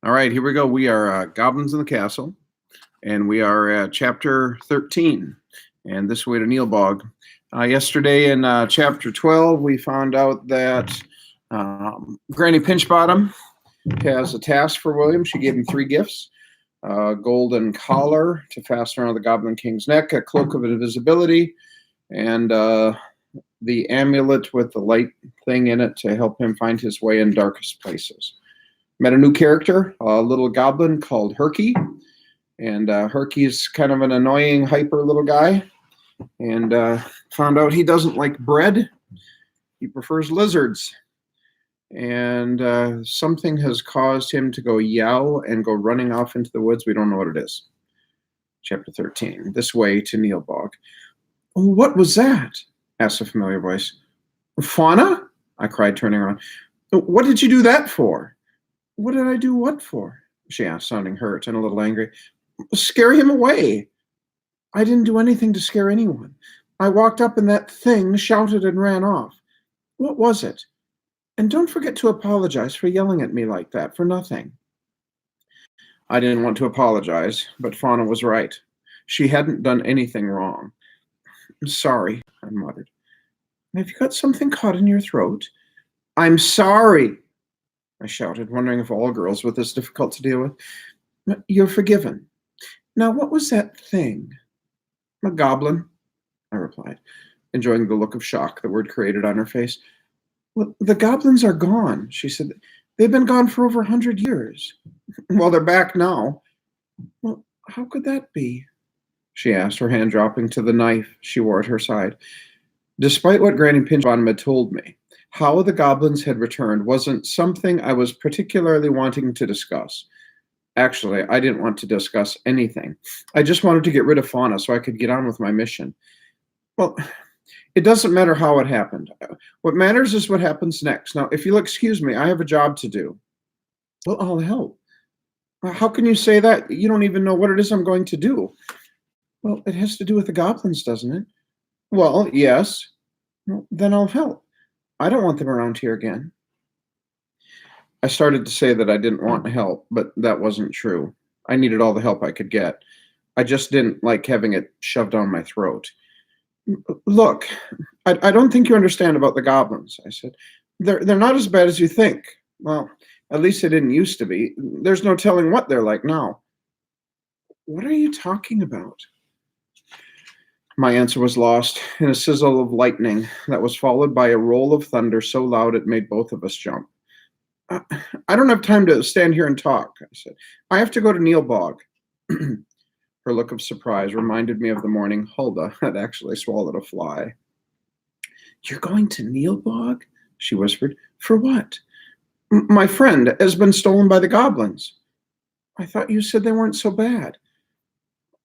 All right, here we go. We are Goblins in the Castle, and we are at chapter 13, and this way to Neilbog. Yesterday in chapter 12, we found out that Granny Pinchbottom has a task for William. She gave him 3 gifts: a golden collar to fasten around the Goblin King's neck, a cloak of invisibility, and the amulet with the light thing in it to help him find his way in darkest places. Met a new character, a little goblin called Herky. And Herky's kind of an annoying, hyper little guy. And found out he doesn't like bread. He prefers lizards. And something has caused him to go yow and go running off into the woods. We don't know what it is. Chapter 13. This way to Neilbog. What was that? Asked a familiar voice. Fauna? I cried, turning around. What did you do that for? What did I do what for? She asked, sounding hurt and a little angry. Scare him away. I didn't do anything to scare anyone. I walked up and that thing shouted and ran off. What was it? And don't forget to apologize for yelling at me like that for nothing. I didn't want to apologize, but Fauna was right. She hadn't done anything wrong. I'm sorry, I muttered. Have you got something caught in your throat? I'm sorry, I shouted, wondering if all girls were this difficult to deal with. You're forgiven. Now, what was that thing? A goblin, I replied, enjoying the look of shock the word created on her face. Well, the goblins are gone, she said. They've been gone for over 100 years. Well, they're back now. Well, how could that be? She asked, her hand dropping to the knife she wore at her side. Despite what Granny Pinchbottom had told me, how the goblins had returned wasn't something I was particularly wanting to discuss. Actually, I didn't want to discuss anything. I just wanted to get rid of Fauna so I could get on with my mission. Well, it doesn't matter how it happened. What matters is what happens next. Now, if you'll excuse me, I have a job to do. Well, I'll help. How can you say that? You don't even know what it is I'm going to do. Well, it has to do with the goblins, doesn't it? Well, yes. Well, then I'll help. I don't want them around here again. I started to say that I didn't want help, but that wasn't true. I needed all the help I could get. I just didn't like having it shoved down my throat. Look, I don't think you understand about the goblins, I said. They're not as bad as you think. Well, at least they didn't used to be. There's no telling what they're like now. What are you talking about? My answer was lost in a sizzle of lightning that was followed by a roll of thunder so loud it made both of us jump. I don't have time to stand here and talk, I said. I have to go to Neilbog. Her look of surprise reminded me of the morning Hulda had actually swallowed a fly. You're going to Neilbog? She whispered. For what? My friend has been stolen by the goblins. I thought you said they weren't so bad.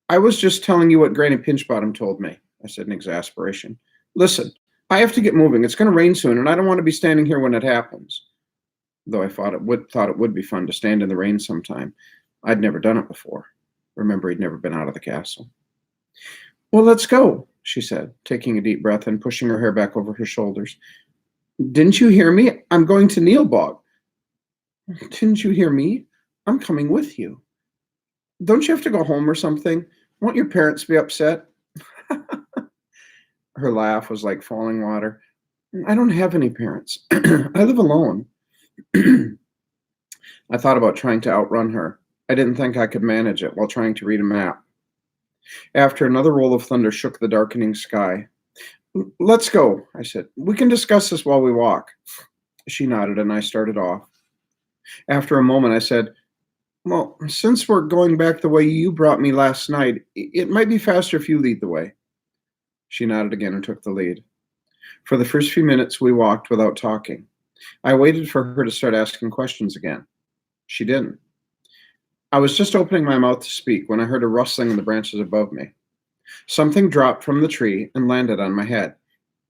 I was just telling you what Granny Pinchbottom told me, I said in exasperation. Listen, I have to get moving. It's going to rain soon, and I don't want to be standing here when it happens. Though I thought it would be fun to stand in the rain sometime. I'd never done it before. Remember, he'd never been out of the castle. Well, let's go, she said, taking a deep breath and pushing her hair back over her shoulders. Didn't you hear me? I'm going to Neilbog. Didn't you hear me? I'm coming with you. Don't you have to go home or something? Won't your parents be upset? Her laugh was like falling water. I don't have any parents. I live alone. I thought about trying to outrun her. I didn't think I could manage it while trying to read a map. After another roll of thunder shook the darkening sky. Let's go, I said. We can discuss this while we walk. She nodded and I started off. After a moment, I said, well, since we're going back the way you brought me last night, it might be faster if you lead the way. She nodded again and took the lead. For the first few minutes, we walked without talking. I waited for her to start asking questions again. She didn't. I was just opening my mouth to speak when I heard a rustling in the branches above me. Something dropped from the tree and landed on my head.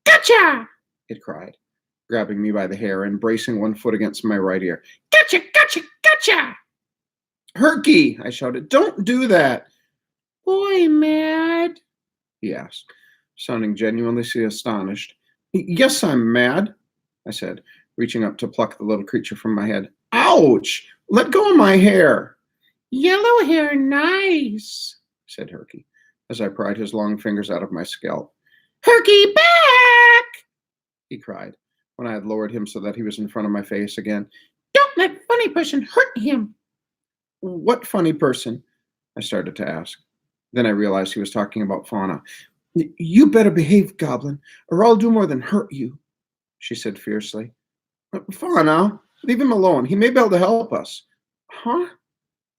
Gotcha! It cried, grabbing me by the hair and bracing one foot against my right ear. Gotcha, gotcha, gotcha! Herky, I shouted, don't do that. Boy, mad? He asked, sounding genuinely astonished. Yes, I'm mad, I said, reaching up to pluck the little creature from my head. Ouch! Let go of my hair. Yellow hair, nice, said Herky, as I pried his long fingers out of my scalp. Herky, back! He cried, when I had lowered him so that he was in front of my face again. Don't let funny person hurt him. What funny person? I started to ask. Then I realized he was talking about Fauna. You better behave, Goblin, or I'll do more than hurt you, she said fiercely. Fauna, leave him alone. He may be able to help us. Huh?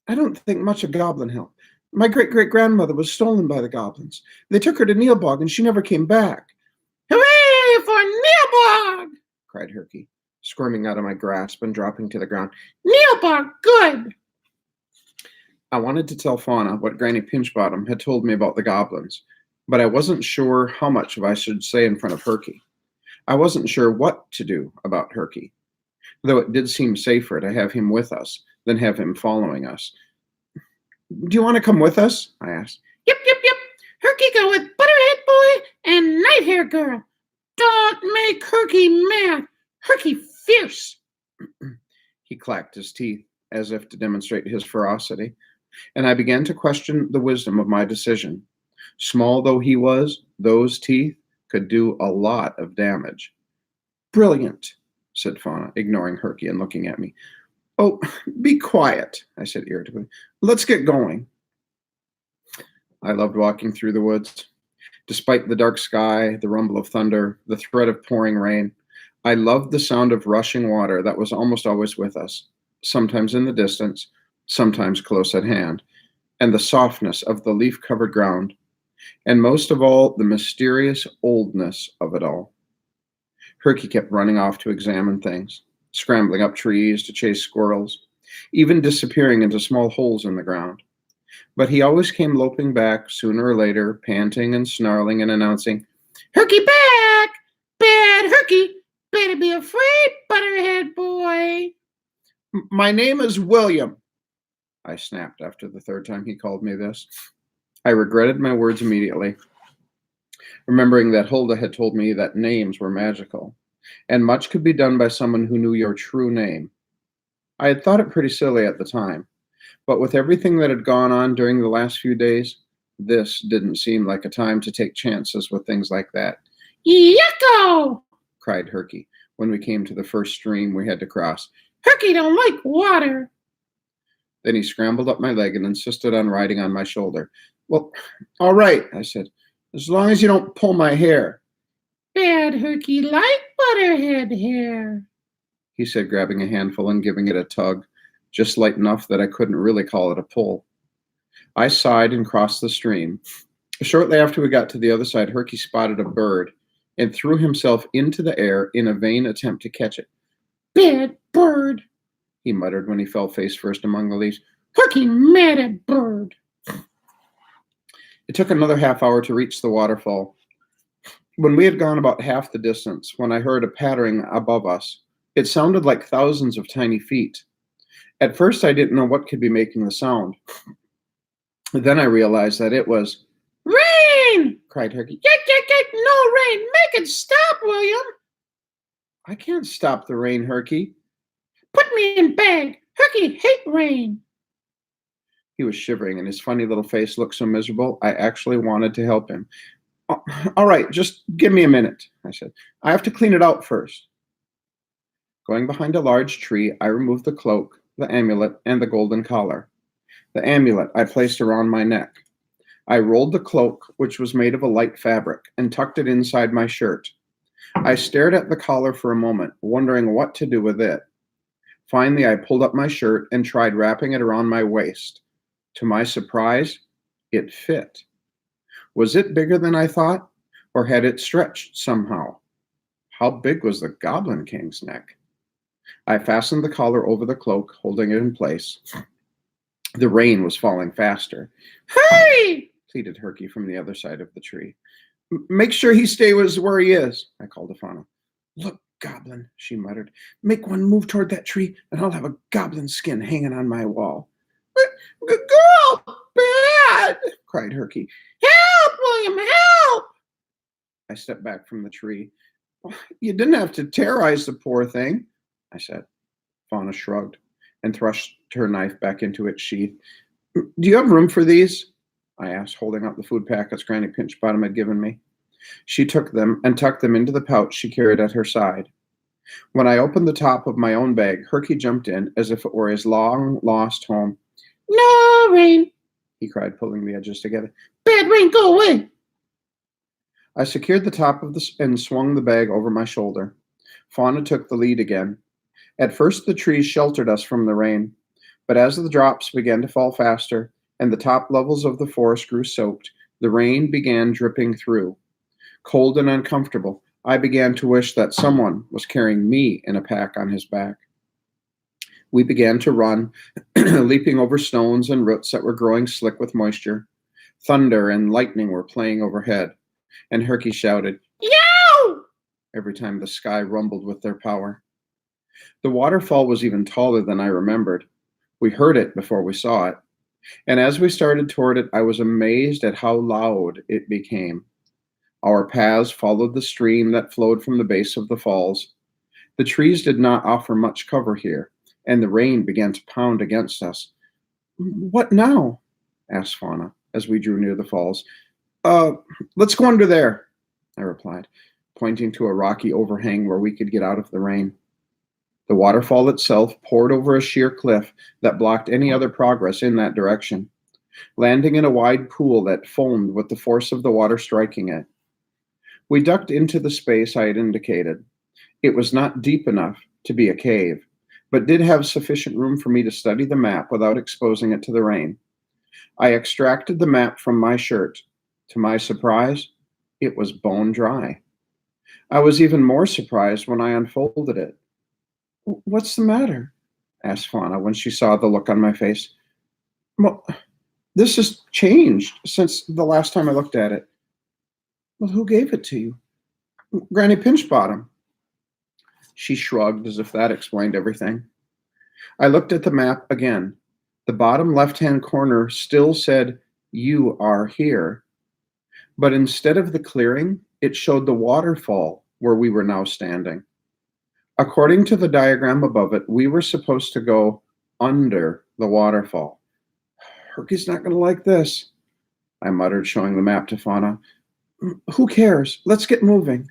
I don't think much of Goblin help. My great-great-grandmother was stolen by the Goblins. They took her to Neilbog, and she never came back. Hooray for Neilbog! Cried Herky, squirming out of my grasp and dropping to the ground. Neilbog, good! I wanted to tell Fauna what Granny Pinchbottom had told me about the Goblins, but I wasn't sure how much of I should say in front of Herky. I wasn't sure what to do about Herky, though it did seem safer to have him with us than have him following us. Do you want to come with us? I asked. Yep. Herky go with Butterhead Boy and Nighthair Girl. Don't make Herky mad. Herky fierce. He clacked his teeth as if to demonstrate his ferocity, and I began to question the wisdom of my decision. Small though he was, those teeth could do a lot of damage. Brilliant, said Fauna, ignoring Herky and looking at me. Oh, be quiet, I said irritably. Let's get going. I loved walking through the woods. Despite the dark sky, the rumble of thunder, the threat of pouring rain, I loved the sound of rushing water that was almost always with us, sometimes in the distance, sometimes close at hand, and the softness of the leaf-covered ground, and most of all, the mysterious oldness of it all. Herky kept running off to examine things, scrambling up trees to chase squirrels, even disappearing into small holes in the ground. But he always came loping back sooner or later, panting and snarling and announcing, Herky back! Bad Herky! Better be afraid, Butterhead Boy! My name is William, I snapped after the third time he called me this. I regretted my words immediately, remembering that Hulda had told me that names were magical, and much could be done by someone who knew your true name. I had thought it pretty silly at the time, but with everything that had gone on during the last few days, this didn't seem like a time to take chances with things like that. Yucko! Cried Herky when we came to the first stream we had to cross. Herky don't like water. Then he scrambled up my leg and insisted on riding on my shoulder. Well, all right, I said, as long as you don't pull my hair. Bad Herky like Butterhead hair, he said, grabbing a handful and giving it a tug, just light enough that I couldn't really call it a pull. I sighed and crossed the stream. Shortly after we got to the other side, Herky spotted a bird and threw himself into the air in a vain attempt to catch it. Bad bird, he muttered when he fell face first among the leaves. Herky mad at bird. It took another half hour to reach the waterfall. When we had gone about half the distance, when I heard a pattering above us, it sounded like thousands of tiny feet. At first, I didn't know what could be making the sound. Then I realized that it was rain, cried Herky. Get, no rain. Make it stop, William. I can't stop the rain, Herky. Put me in bag. Herky hate rain. He was shivering, and his funny little face looked so miserable, I actually wanted to help him. All right, just give me a minute, I said. I have to clean it out first. Going behind a large tree, I removed the cloak, the amulet, and the golden collar. The amulet I placed around my neck. I rolled the cloak, which was made of a light fabric, and tucked it inside my shirt. I stared at the collar for a moment, wondering what to do with it. Finally, I pulled up my shirt and tried wrapping it around my waist. To my surprise, it fit. Was it bigger than I thought, or had it stretched somehow? How big was the Goblin King's neck? I fastened the collar over the cloak, holding it in place. The rain was falling faster. Hurry! Pleaded Herky from the other side of the tree. Make sure he stays where he is, I called to Fauna. Look, Goblin, she muttered. Make one move toward that tree, and I'll have a goblin skin hanging on my wall. Girl, bad, cried Herky. Help, William, help! I stepped back from the tree. You didn't have to terrorize the poor thing, I said. Fauna shrugged and thrust her knife back into its sheath. Do you have room for these? I asked, holding out the food packets Granny Pinchbottom had given me. She took them and tucked them into the pouch she carried at her side. When I opened the top of my own bag, Herky jumped in as if it were his long-lost home. No, Rain, he cried, pulling the edges together. Bad Rain, go away! I secured the top of and swung the bag over my shoulder. Fauna took the lead again. At first, the trees sheltered us from the rain, but as the drops began to fall faster and the top levels of the forest grew soaked, the rain began dripping through. Cold and uncomfortable, I began to wish that someone was carrying me in a pack on his back. We began to run, leaping over stones and roots that were growing slick with moisture. Thunder and lightning were playing overhead, and Herky shouted, "Yow!" every time the sky rumbled with their power. The waterfall was even taller than I remembered. We heard it before we saw it, and as we started toward it, I was amazed at how loud it became. Our paths followed the stream that flowed from the base of the falls. The trees did not offer much cover here, and the rain began to pound against us. What now? Asked Fauna as we drew near the falls. Let's go under there, I replied, pointing to a rocky overhang where we could get out of the rain. The waterfall itself poured over a sheer cliff that blocked any other progress in that direction, landing in a wide pool that foamed with the force of the water striking it. We ducked into the space I had indicated. It was not deep enough to be a cave, but did have sufficient room for me to study the map without exposing it to the rain. I extracted the map from my shirt. To my surprise, it was bone dry. I was even more surprised when I unfolded it. What's the matter? Asked Fauna when she saw the look on my face. Well, this has changed since the last time I looked at it. Well, who gave it to you? Granny Pinchbottom. She shrugged as if that explained everything. I looked at the map again. The bottom left-hand corner still said, "You are here." But instead of the clearing, it showed the waterfall where we were now standing. According to the diagram above it, we were supposed to go under the waterfall. Herky's not going to like this, I muttered, showing the map to Fauna. Who cares? Let's get moving.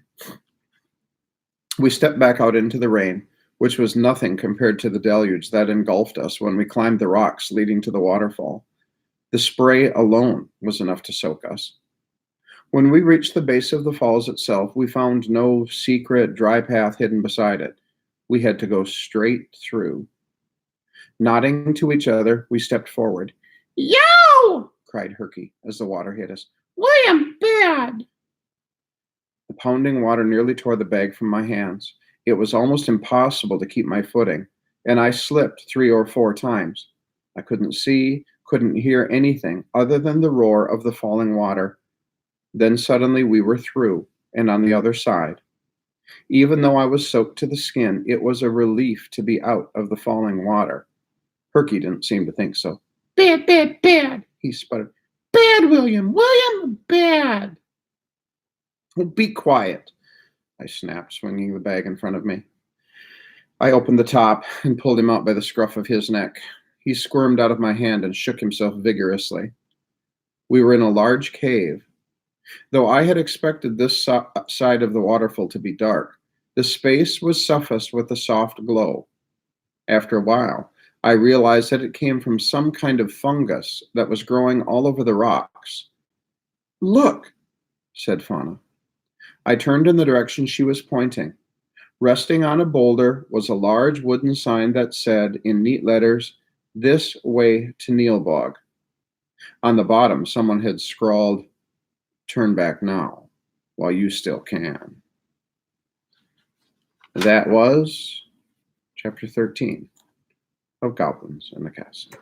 We stepped back out into the rain, which was nothing compared to the deluge that engulfed us when we climbed the rocks leading to the waterfall. The spray alone was enough to soak us. When we reached the base of the falls itself, we found no secret dry path hidden beside it. We had to go straight through. Nodding to each other, we stepped forward. Yow! Cried Herky as the water hit us. William, bad! The pounding water nearly tore the bag from my hands. It was almost impossible to keep my footing, and I slipped 3 or 4 times. I couldn't see, couldn't hear anything other than the roar of the falling water. Then suddenly we were through and on the other side. Even though I was soaked to the skin, it was a relief to be out of the falling water. Herky didn't seem to think so. Bad, bad, bad, he sputtered. Bad, William, William, bad. Well, be quiet, I snapped, swinging the bag in front of me. I opened the top and pulled him out by the scruff of his neck. He squirmed out of my hand and shook himself vigorously. We were in a large cave. Though I had expected this side of the waterfall to be dark, the space was suffused with a soft glow. After a while, I realized that it came from some kind of fungus that was growing all over the rocks. Look, said Fauna. I turned in the direction she was pointing. Resting on a boulder was a large wooden sign that said, in neat letters, "This way to Neilbog." On the bottom, someone had scrawled, "Turn back now, while you still can." That was chapter 13 of Goblins in the Castle.